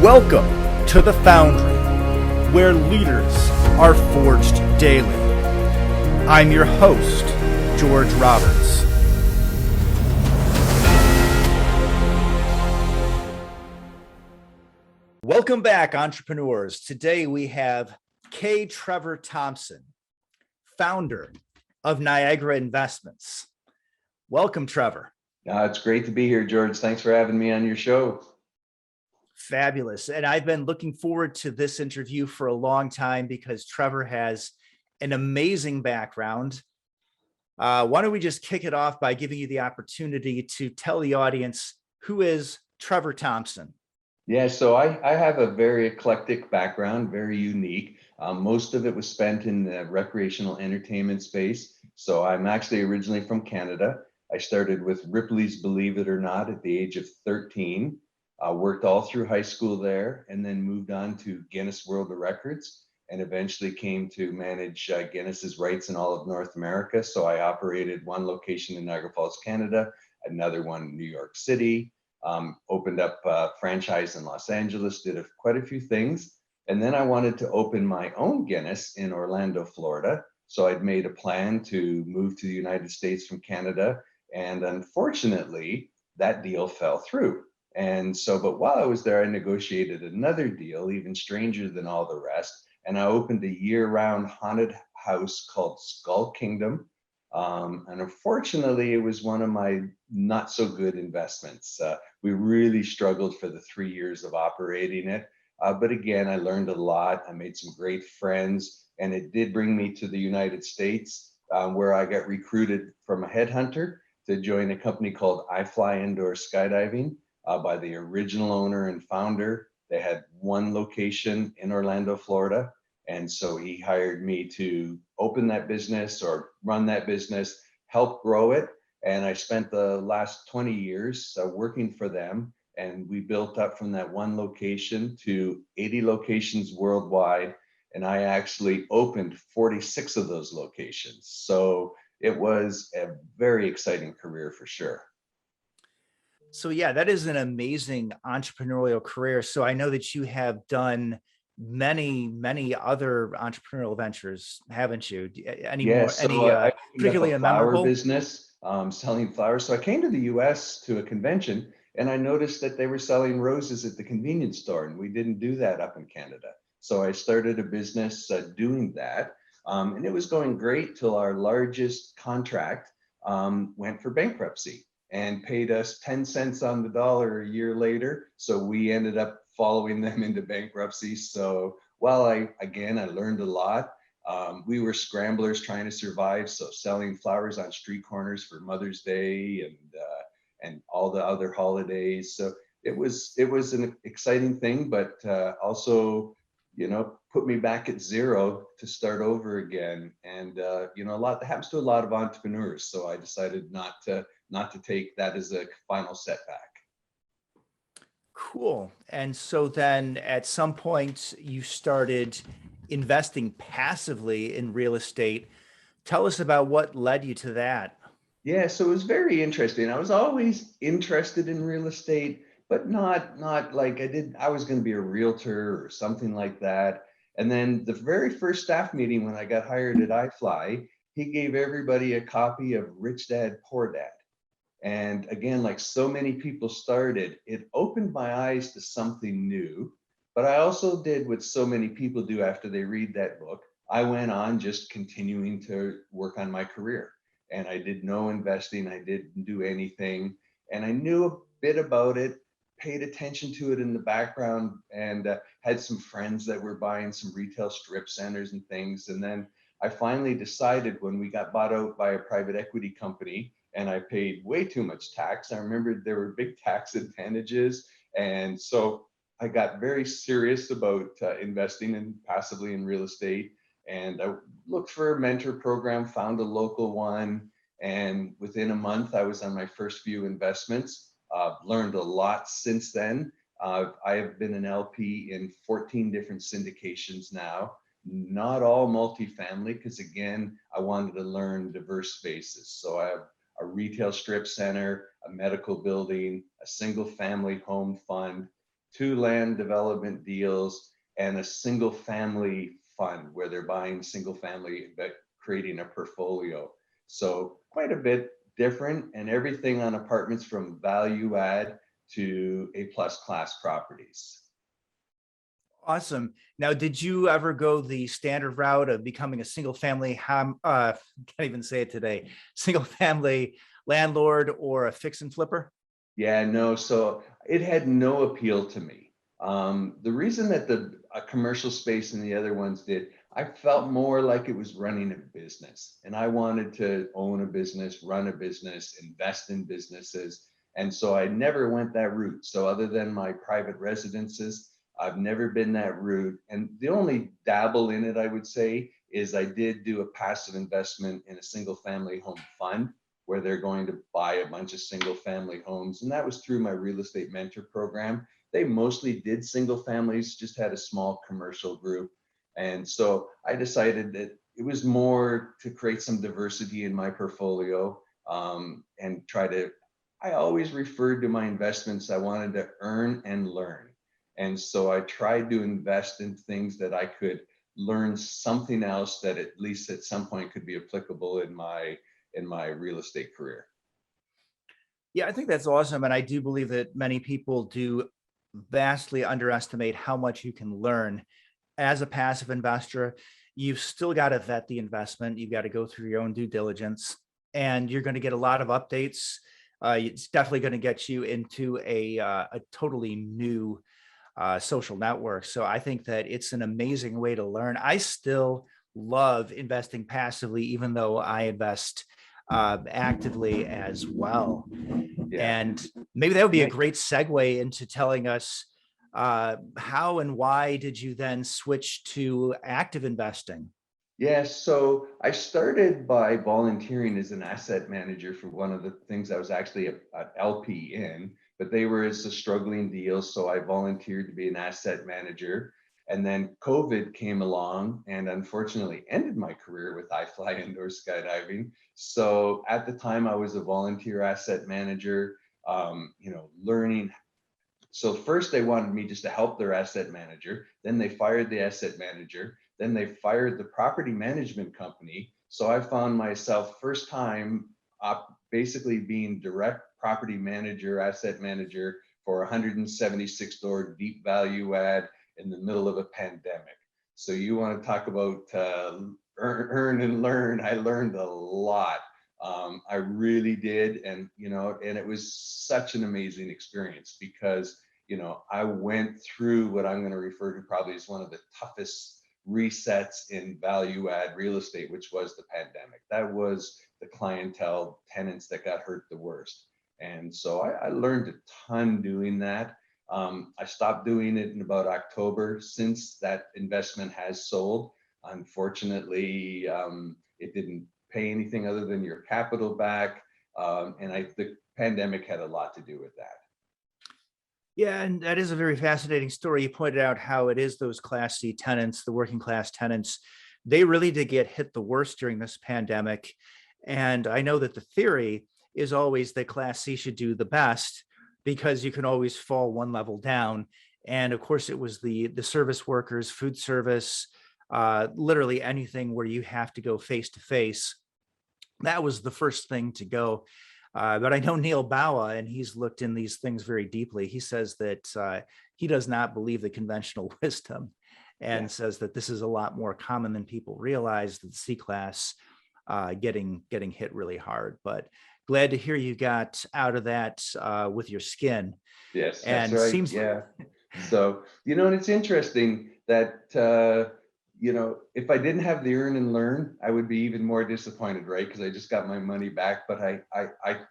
Welcome to the Foundry, where leaders are forged daily. I'm your host, George Roberts. Welcome back, entrepreneurs. Today we have Trevor Thompson, founder of Niagara Investments. Welcome, Trevor. It's great to be here, George. Thanks for having me on your show. Fabulous. And I've been looking forward to this interview for a long time because Trevor has an amazing background. Why don't we just kick it off by giving you the opportunity to tell the audience, who is Trevor Thompson? Yeah, so I have a very eclectic background, very unique. Most of it was spent in the recreational entertainment space. So I'm actually originally from Canada. I started with Ripley's, believe it or not, at the age of 13. Worked all through high school there and then moved on to Guinness World of Records and eventually came to manage Guinness's rights in all of North America. So I operated one location in Niagara Falls, Canada, another one in New York City, opened up a franchise in Los Angeles, did quite a few things. And then I wanted to open my own Guinness in Orlando, Florida. So I'd made a plan to move to the United States from Canada. And unfortunately, that deal fell through. And so, but while I was there, I negotiated another deal, even stranger than all the rest. And I opened a year-round haunted house called Skull Kingdom. And unfortunately, it was one of my not so good investments. We really struggled for the 3 years of operating it. But again, I learned a lot. I made some great friends, and it did bring me to the United States, where I got recruited from a headhunter to join a company called I Fly Indoor Skydiving. By the original owner and founder. They had one location in Orlando, Florida. And so he hired me to open that business or run that business, help grow it. And I spent the last 20 years working for them. And we built up from that one location to 80 locations worldwide. And I actually opened 46 of those locations. So it was a very exciting career for sure. So yeah, that is an amazing entrepreneurial career. So I know that you have done many other entrepreneurial ventures, haven't you? Any Yeah, more, so any I opened up particularly a flower memorable? business, selling flowers. So I came to the US to a convention and I noticed that they were selling roses at the convenience store, and we didn't do that up in Canada. So I started a business doing that. And it was going great till our largest contract went for bankruptcy and paid us 10 cents on the dollar a year later. So we ended up following them into bankruptcy. So while I learned a lot. We were scramblers trying to survive. So selling flowers on street corners for Mother's Day and all the other holidays. So it was an exciting thing, but also, put me back at zero to start over again. And a lot that happens to a lot of entrepreneurs. So I decided not to take that as a final setback. Cool. And so then at some point you started investing passively in real estate. Tell us about what led you to that. Yeah, so it was very interesting. I was always interested in real estate, but not like I was going to be a realtor or something like that. And then the very first staff meeting when I got hired at iFly, he gave everybody a copy of Rich Dad Poor Dad. And again, like so many people started, it opened my eyes to something new. But I also did what so many people do after they read that book. I went on just continuing to work on my career. And I did no investing, I didn't do anything. And I knew a bit about it, paid attention to it in the background, and had some friends that were buying some retail strip centers and things. And then I finally decided when we got bought out by a private equity company and I paid way too much tax. I remembered there were big tax advantages. And so I got very serious about investing in passively in real estate. And I looked for a mentor program, found a local one. And within a month, I was on my first few investments. Learned a lot since then. I have been an LP in 14 different syndications now. Not all multifamily, because again, I wanted to learn diverse spaces. So I have a retail strip center, a medical building, a single family home fund, 2 land development deals, and a single family fund where they're buying single family but creating a portfolio. So quite a bit different, and everything on apartments from value add to A+ class properties. Awesome. Now, did you ever go the standard route of becoming a single family can't even say it today, single family landlord or a fix and flipper? Yeah, no, so it had no appeal to me. The reason that the commercial space and the other ones did, I felt more like it was running a business, and I wanted to own a business, run a business, invest in businesses. And so I never went that route. So other than my private residences, I've never been that route. And the only dabble in it, I would say, is I did do a passive investment in a single family home fund where they're going to buy a bunch of single family homes. And that was through my real estate mentor program. They mostly did single families, just had a small commercial group. And so I decided that it was more to create some diversity in my portfolio, and I always referred to my investments, I wanted to earn and learn. And so I tried to invest in things that I could learn something else that at least at some point could be applicable in my real estate career. Yeah, I think that's awesome. And I do believe that many people do vastly underestimate how much you can learn as a passive investor. You've still got to vet the investment. You've got to go through your own due diligence, and you're going to get a lot of updates. It's definitely going to get you into a totally new social network. So I think that it's an amazing way to learn. I still love investing passively, even though I invest actively as well. Yeah. And maybe that would be a Yeah. great segue into telling us how and why did you then switch to active investing? Yes, so I started by volunteering as an asset manager for one of the things I was actually an LP in, but they were as a struggling deal. So I volunteered to be an asset manager. And then COVID came along and unfortunately ended my career with I fly indoor skydiving. So at the time I was a volunteer asset manager, learning. So first they wanted me just to help their asset manager. Then they fired the asset manager. Then they fired the property management company. So I found myself first time basically being direct property manager, asset manager for 176 door deep value add in the middle of a pandemic. So you want to talk about earn and learn. I learned a lot. I really did. And it was such an amazing experience because, I went through what I'm going to refer to probably as one of the toughest resets in value add real estate, which was the pandemic. That was the clientele tenants that got hurt the worst. And so I learned a ton doing that. I stopped doing it in about October. Since that investment has sold, unfortunately, it didn't pay anything other than your capital back. The pandemic had a lot to do with that. Yeah, and that is a very fascinating story. You pointed out how it is those Class C tenants, the working class tenants, they really did get hit the worst during this pandemic. And I know that the theory is always that Class C should do the best because you can always fall one level down. And of course, it was the service workers, food service, literally anything where you have to go face to face. That was the first thing to go. But I know Neil Bawa, and he's looked in these things very deeply. He says that he does not believe the conventional wisdom and says that this is a lot more common than people realize, that the C class getting hit really hard. But glad to hear you got out of that with your skin. Yes, that's And right. seems Yeah. So, and it's interesting that, if I didn't have the earn and learn, I would be even more disappointed, right? Because I just got my money back, but I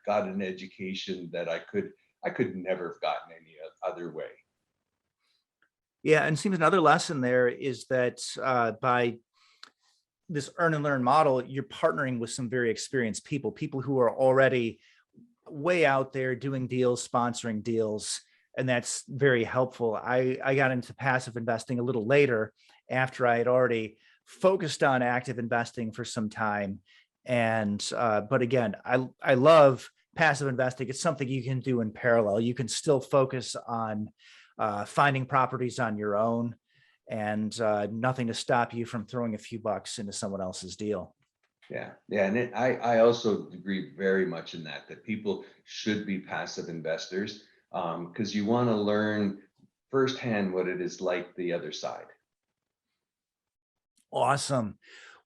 got an education that I could never have gotten any other way. Yeah, and seems another lesson there is that by this earn and learn model, you're partnering with some very experienced people who are already way out there doing deals, sponsoring deals, and that's very helpful. I got into passive investing a little later after I had already focused on active investing for some time. And but again, I love passive investing. It's something you can do in parallel. You can still focus on finding properties on your own, and nothing to stop you from throwing a few bucks into someone else's deal. Yeah, yeah, and I also agree very much in that people should be passive investors, because you want to learn firsthand what it is like the other side. Awesome.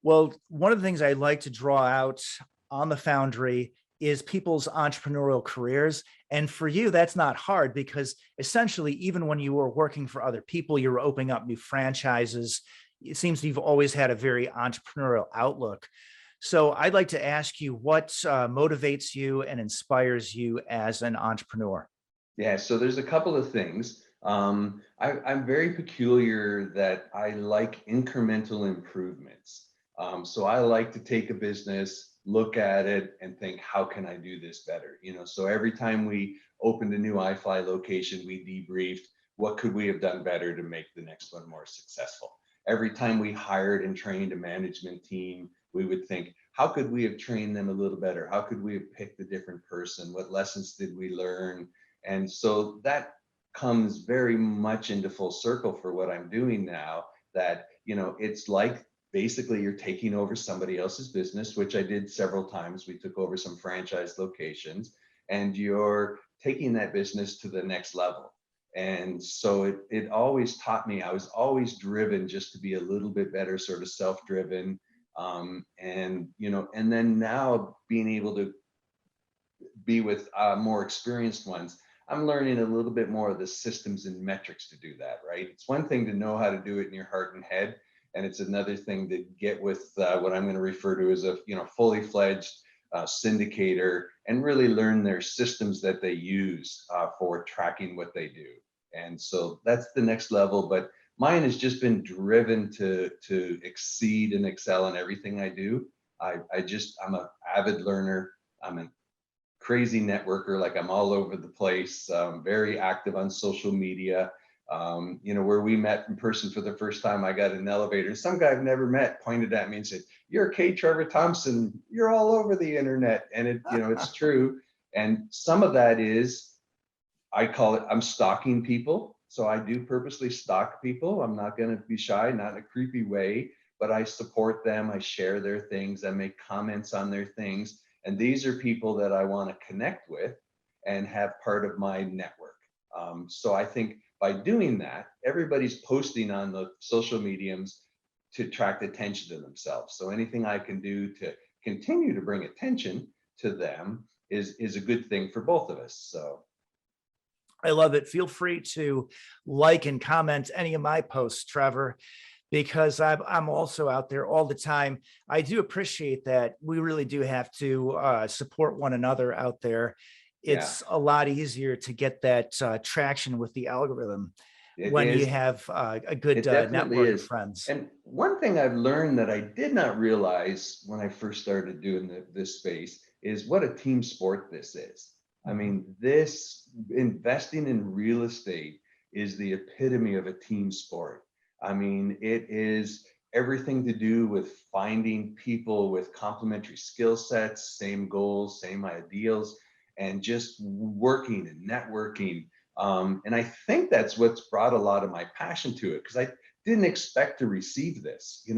Well, one of the things I like to draw out on the Foundry is people's entrepreneurial careers. And for you, that's not hard, because essentially, even when you were working for other people, you were opening up new franchises. It seems you've always had a very entrepreneurial outlook. So I'd like to ask you what motivates you and inspires you as an entrepreneur. Yeah, so there's a couple of things. I'm very peculiar that I like incremental improvements. So I like to take a business, look at it, and think, how can I do this better? So every time we opened a new iFly location, we debriefed, what could we have done better to make the next one more successful? Every time we hired and trained a management team, we would think, how could we have trained them a little better? How could we have picked a different person? What lessons did we learn? And so that comes very much into full circle for what I'm doing now, that, it's like basically you're taking over somebody else's business, which I did several times. We took over some franchise locations, and you're taking that business to the next level. And so it always taught me, I was always driven just to be a little bit better, sort of self-driven. And then now being able to be with more experienced ones, I'm learning a little bit more of the systems and metrics to do that, right? It's one thing to know how to do it in your heart and head, and it's another thing to get with what I'm going to refer to as a fully fledged syndicator, and really learn their systems that they use for tracking what they do. And so that's the next level. But mine has just been driven to exceed and excel in everything I do. I'm an avid learner. I'm a crazy networker. Like, I'm all over the place, very active on social media. Where we met in person for the first time, I got in an elevator. Some guy I've never met pointed at me and said, "You're Trevor Thompson. You're all over the internet." And it's true. And some of that is, I call it, I'm stalking people. So I do purposely stalk people. I'm not going to be shy, not in a creepy way, but I support them. I share their things. I make comments on their things. And these are people that I want to connect with and have part of my network. So I think by doing that, everybody's posting on the social mediums to attract attention to themselves. So anything I can do to continue to bring attention to them is a good thing for both of us. So I love it. Feel free to like and comment any of my posts, Trevor, because I'm also out there all the time. I do appreciate that. We really do have to support one another out there. yeah, It's a lot easier to get that traction with the algorithm it when you is. have a good It definitely network of is. friends. And one thing I've learned that I did not realize when I first started doing this space is what a team sport this is. I mean, this investing in real estate is the epitome of a team sport. I mean, it is everything to do with finding people with complementary skill sets, same goals, same ideals, and just working and networking. And I think that's what's brought a lot of my passion to it, because I didn't expect to receive this. It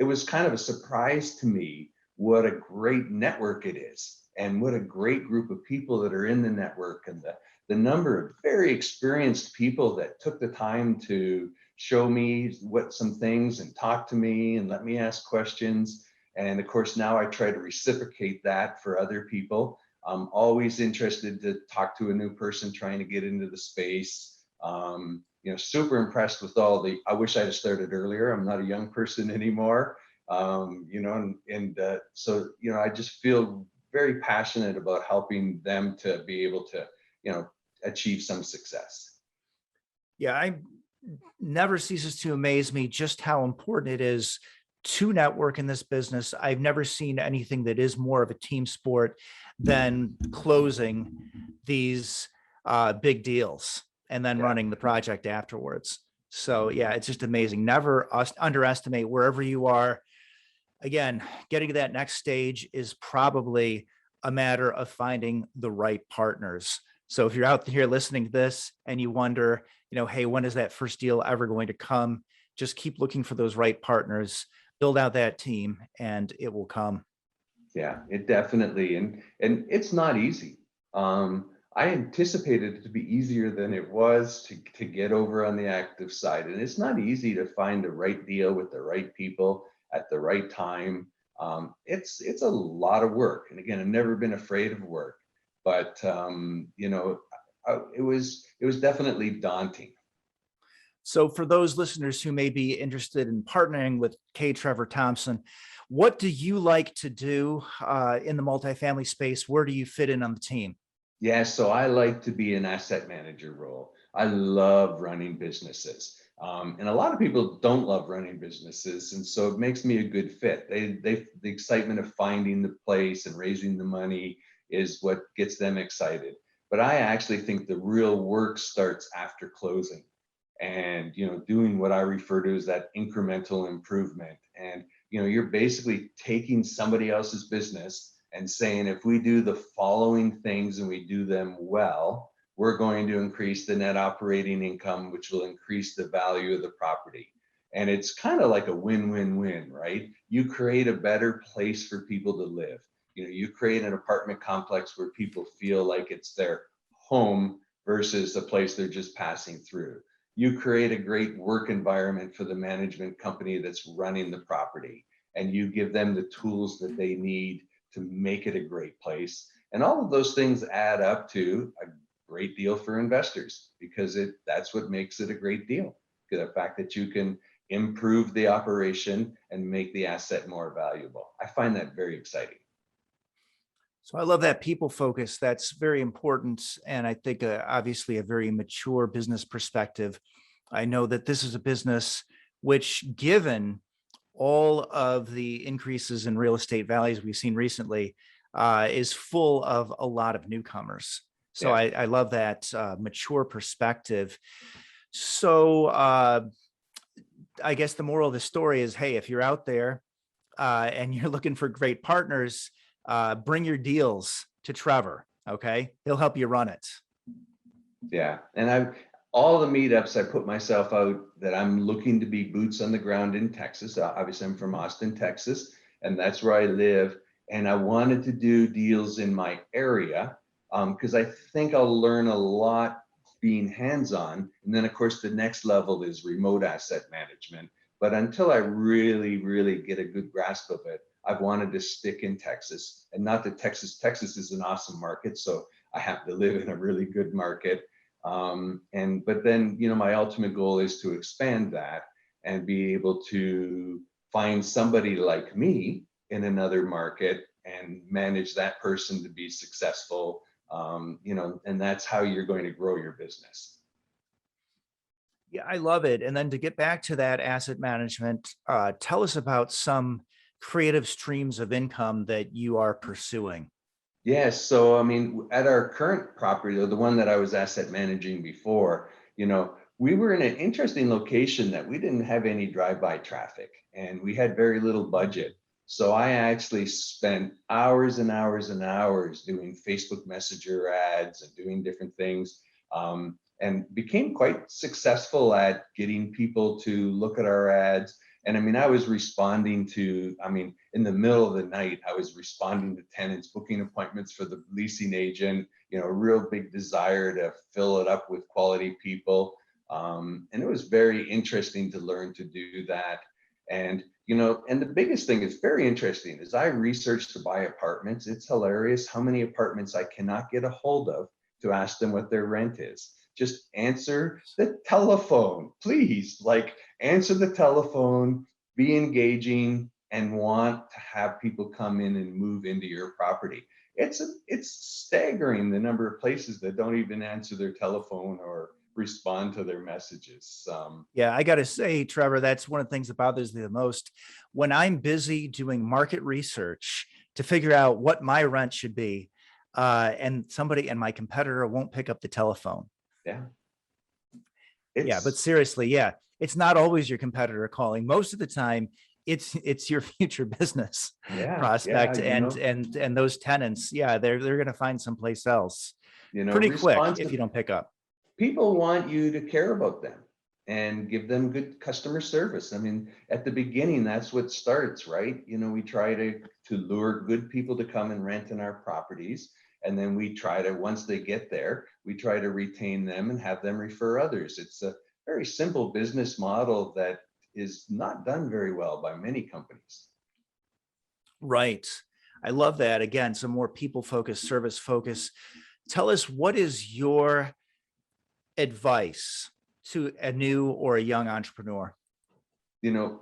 was kind of a surprise to me what a great network it is, and what a great group of people that are in the network, and the number of very experienced people that took the time to show me what some things and talk to me and let me ask questions. And of course, now I try to reciprocate that for other people. I'm always interested to talk to a new person trying to get into the space. Super impressed with I wish I'd have started earlier. I'm not a young person anymore. So I just feel very passionate about helping them to be able to, achieve some success. Yeah, I never ceases to amaze me just how important it is to network in this business. I've never seen anything that is more of a team sport than closing these big deals and then Yeah. running the project afterwards. So yeah, it's just amazing. Never underestimate wherever you are. Again, getting to that next stage is probably a matter of finding the right partners. So if you're out here listening to this and you wonder, hey, when is that first deal ever going to come? Just keep looking for those right partners, build out that team, and it will come. Yeah, it definitely, and it's not easy. I anticipated it to be easier than it was to get over on the active side. And it's not easy to find the right deal with the right people at the right time. It's a lot of work. And again, I've never been afraid of work, but it was definitely daunting. So for those listeners who may be interested in partnering with Trevor Thompson, what do you like to do in the multifamily space? Where do you fit in on the team? Yeah, so I like to be an asset manager role. I love running businesses. And a lot of people don't love running businesses. And so it makes me a good fit. The excitement of finding the place and raising the money is what gets them excited. But I actually think the real work starts after closing and, doing what I refer to as that incremental improvement. And, you're basically taking somebody else's business and saying, if we do the following things and we do them well, we're going to increase the net operating income, which will increase the value of the property. And it's kind of like a win-win-win, right? You create a better place for people to live. You create an apartment complex where people feel like it's their home versus a place they're just passing through. You create a great work environment for the management company that's running the property, and you give them the tools that they need to make it a great place. And all of those things add up to a great deal for investors, because that's what makes it a great deal. The fact that you can improve the operation and make the asset more valuable. I find that very exciting. So I love that people focus. That's very important. And I think obviously a very mature business perspective. I know that this is a business which, given all of the increases in real estate values we've seen recently, is full of a lot of newcomers. So Yeah. I love that mature perspective. So I guess the moral of the story is, hey, if you're out there and you're looking for great partners, bring your deals to Trevor. Okay. He'll help you run it. Yeah. And all the meetups, I put myself out that I'm looking to be boots on the ground in Texas. Obviously, I'm from Austin, Texas, and that's where I live. And I wanted to do deals in my area because I think I'll learn a lot being hands-on. And then, of course, the next level is remote asset management. But until I really, really get a good grasp of it, I've wanted to stick in Texas. And not that Texas is an awesome market, so I happen to live in a really good market. But then, my ultimate goal is to expand that and be able to find somebody like me in another market and manage that person to be successful. And that's how you're going to grow your business. Yeah, I love it. And then to get back to that asset management, tell us about some creative streams of income that you are pursuing. Yes. So, I mean, at our current property, or the one that I was asset managing before, we were in an interesting location that we didn't have any drive-by traffic and we had very little budget. So I actually spent hours and hours and hours doing Facebook Messenger ads and doing different things, and became quite successful at getting people to look at our ads. And I mean, I was responding to, in the middle of the night, I was responding to tenants, booking appointments for the leasing agent, a real big desire to fill it up with quality people. And it was very interesting to learn to do that. And, and the biggest thing is very interesting is I researched to buy apartments. It's hilarious how many apartments I cannot get a hold of to ask them what their rent is. Just answer the telephone, please. Like, answer the telephone, be engaging, and want to have people come in and move into your property. It's staggering the number of places that don't even answer their telephone or respond to their messages. Yeah, I got to say, Trevor, that's one of the things that bothers me the most. When I'm busy doing market research to figure out what my rent should be, and my competitor won't pick up the telephone. Yeah. Yeah, but seriously, yeah, it's not always your competitor calling. Most of the time, it's your future business Yeah, prospect, and those tenants, yeah, they're going to find someplace else pretty quick if you responsive don't pick up. people want you to care about them and give them good customer service. I mean, at the beginning, that's what starts, right? We try to lure good people to come and rent in our properties. And then we try to, once they get there, we try to retain them and have them refer others. It's a very simple business model that is not done very well by many companies. Right. I love that. Again, some more people focused, service focused. Tell us, what is your advice to a new or a young entrepreneur? You know,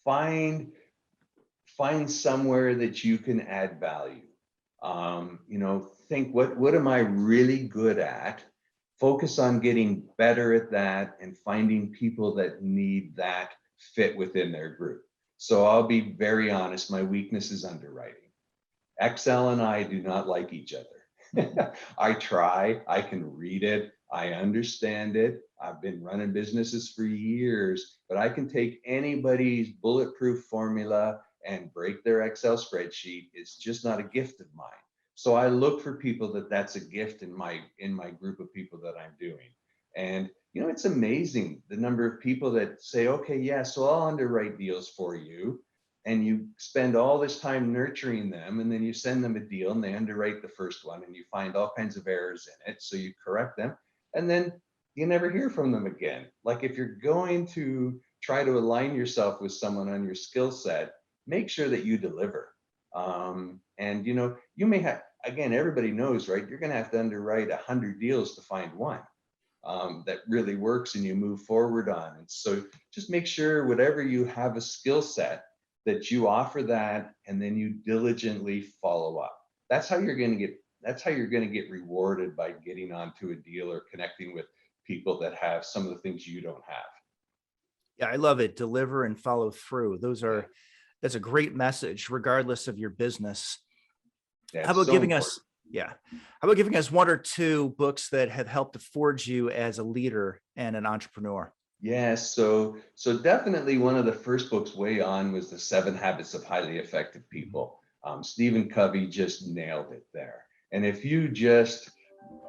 find somewhere that you can add value. Think what am I really good at? Focus on getting better at that and finding people that need that fit within their group. So I'll be very honest, my weakness is underwriting. Excel and I do not like each other. I try, I can read it, I understand it. I've been running businesses for years, but I can take anybody's bulletproof formula and break their Excel spreadsheet. It's just not a gift of mine. So I look for people that's a gift in my group of people that I'm doing. And it's amazing the number of people that say, okay, yeah, so I'll underwrite deals for you. And you spend all this time nurturing them, and then you send them a deal and they underwrite the first one and you find all kinds of errors in it. So you correct them and then you never hear from them again. Like, if you're going to try to align yourself with someone on your skill set, make sure that you deliver. And you may have, again, everybody knows, right? You're going to have to underwrite 100 deals to find one that really works and you move forward on. And so just make sure whatever you have a skill set, that you offer that, and then you diligently follow up. That's how you're going to get rewarded, by getting onto a deal or connecting with people that have some of the things you don't have. Yeah, I love it. Deliver and follow through. That's a great message, regardless of your business. Yeah, How about so giving important. us, yeah. How about giving us one or two books that have helped to forge you as a leader and an entrepreneur? Yes, so definitely one of the first books way on was The 7 Habits of Highly Effective People. Stephen Covey just nailed it there. And if you just,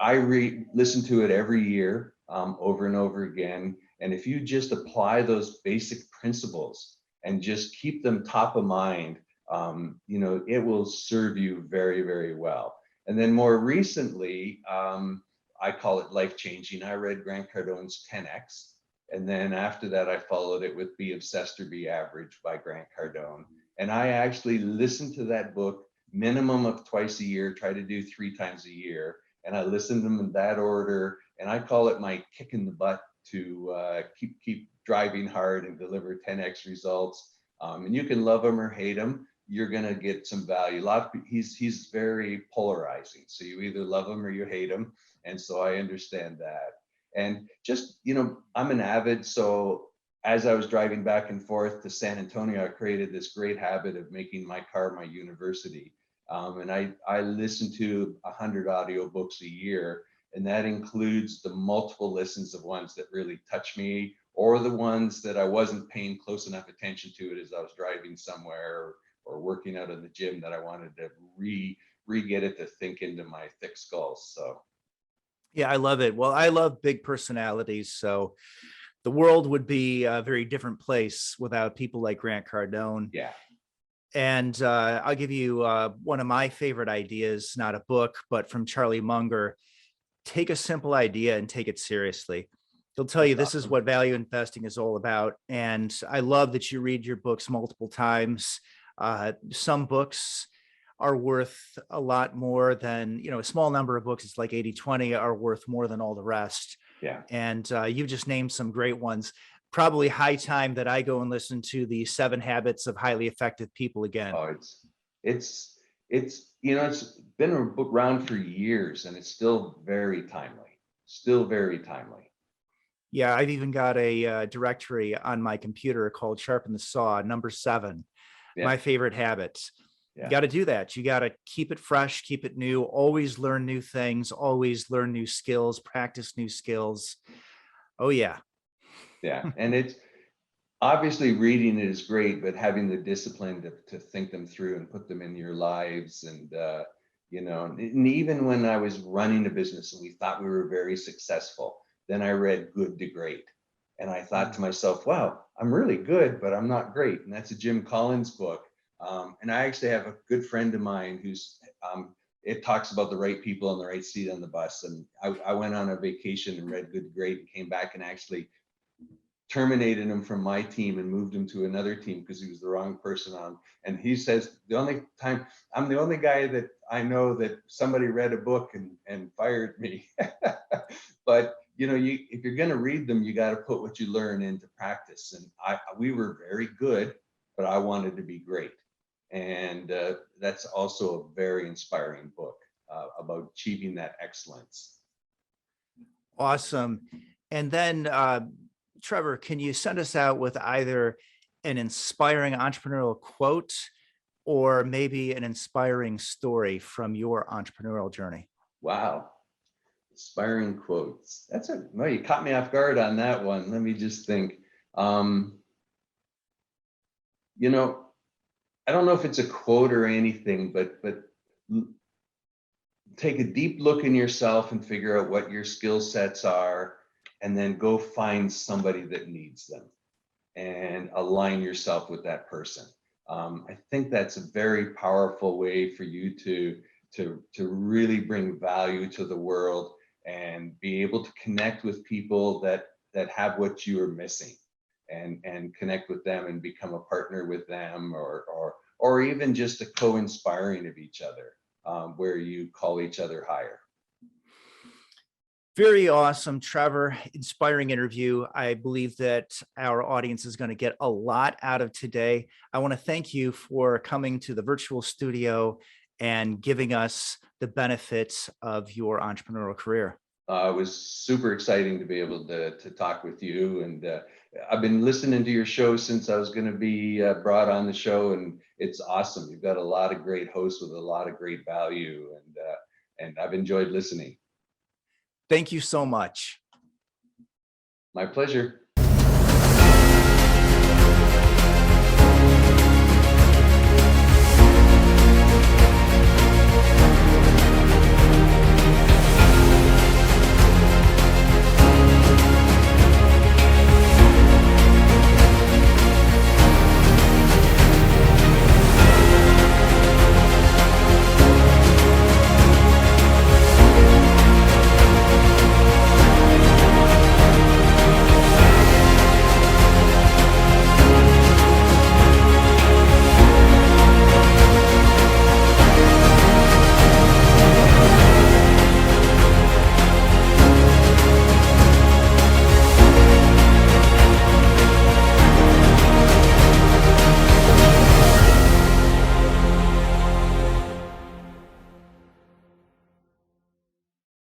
listen to it every year, over and over again. And if you just apply those basic principles and just keep them top of mind, it will serve you very, very well. And then more recently, I call it life changing. I read Grant Cardone's 10X. And then after that, I followed it with Be Obsessed or Be Average by Grant Cardone. And I actually listened to that book minimum of twice a year, try to do 3 times a year. And I listened to them in that order. And I call it my kick in the butt to keep driving hard and deliver 10X results. And you can love him or hate him. You're going to get some value. He's very polarizing. So you either love him or you hate him. And so I understand that. And just, I'm an avid, so as I was driving back and forth to San Antonio, I created this great habit of making my car my university. And I listen to 100 audiobooks a year, and that includes the multiple listens of ones that really touch me, or the ones that I wasn't paying close enough attention to it as I was driving somewhere or working out in the gym, that I wanted to re-get it to think into my thick skull. So. Yeah, I love it. Well, I love big personalities. So the world would be a very different place without people like Grant Cardone. Yeah. And I'll give you one of my favorite ideas, not a book, but from Charlie Munger. Take a simple idea and take it seriously. He'll tell you this is what value investing is all about. And I love that you read your books multiple times. Some books are worth a lot more than, a small number of books, it's like 80-20, are worth more than all the rest. Yeah. And you just named some great ones. Probably high time that I go and listen to the 7 Habits of Highly Effective People again. Oh, it's been around for years and it's still very timely. Yeah, I've even got a directory on my computer called Sharpen the Saw, number 7, my favorite habits. Yeah. You got to do that. You got to keep it fresh, keep it new, always learn new things, always learn new skills, practice new skills. Oh, yeah. Yeah. And Obviously reading it is great, but having the discipline to think them through and put them in your lives. And and even when I was running a business and we thought we were very successful, then I read Good to Great. And I thought to myself, wow, I'm really good, but I'm not great. And that's a Jim Collins book. And I actually have a good friend of mine who's it talks about the right people on the right seat on the bus. And I went on a vacation and read Good to Great and came back and actually terminated him from my team and moved him to another team because he was the wrong person on. And he says, the only time I'm the only guy that I know that somebody read a book and fired me. But if you're going to read them, you got to put what you learn into practice. And we were very good, but I wanted to be great. And that's also a very inspiring book about achieving that excellence. Awesome. And then, Trevor, can you send us out with either an inspiring entrepreneurial quote or maybe an inspiring story from your entrepreneurial journey? Wow. Inspiring quotes. No, you caught me off guard on that one. Let me just think. I don't know if it's a quote or anything, but take a deep look in yourself and figure out what your skill sets are, and then go find somebody that needs them and align yourself with that person. I think that's a very powerful way for you to really bring value to the world and be able to connect with people that have what you are missing, and connect with them and become a partner with them, or even just a co-inspiring of each other, where you call each other higher. Very awesome, Trevor. Inspiring interview. I believe that our audience is going to get a lot out of today. I want to thank you for coming to the virtual studio and giving us the benefits of your entrepreneurial career. It was super exciting to be able to talk with you. And I've been listening to your show since I was going to be brought on the show. And it's awesome. You've got a lot of great hosts with a lot of great value. And I've enjoyed listening. Thank you so much. My pleasure.